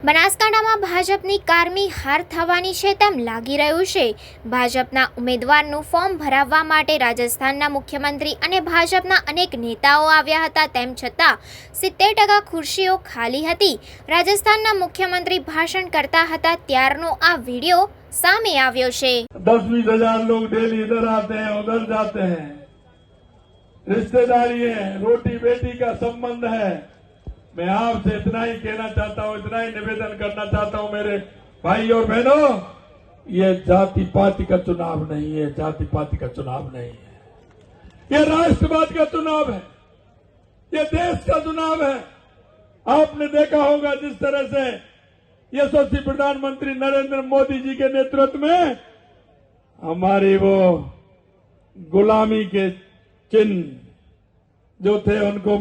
બનાસકાંઠામાં ભાજપની કારમી હાર થવાની છે તેમ લાગી રહ્યું છે। ભાજપના ઉમેદવારનું ફોર્મ ભરાવવા માટે રાજસ્થાનના મુખ્યમંત્રી અને ભાજપના અનેક નેતાઓ આવ્યા હતા, તેમ છતાં 70% ખુરશીઓ ખાલી હતી। રાજસ્થાનના મુખ્યમંત્રી ભાષણ કરતા હતા ત્યારનો આ વિડીયો સામે આવ્યો છે। 10-20 हजार लोग डेली इधर आते हैं, उधर जाते हैं, रिश्तेदारी है, रोटी बेटी का संबंध है। मैं आपसे इतना ही कहना चाहता हूं, इतना ही निवेदन करना चाहता हूं मेरे भाई और बहनों, ये जाति पाति का चुनाव नहीं है, जाति पाति का चुनाव नहीं है, ये राष्ट्रवाद का चुनाव है, ये देश का चुनाव है। आपने देखा होगा जिस तरह से यशस्वी प्रधानमंत्री नरेंद्र मोदी जी के नेतृत्व में हमारी वो गुलामी के चिन्ह जो थे उनको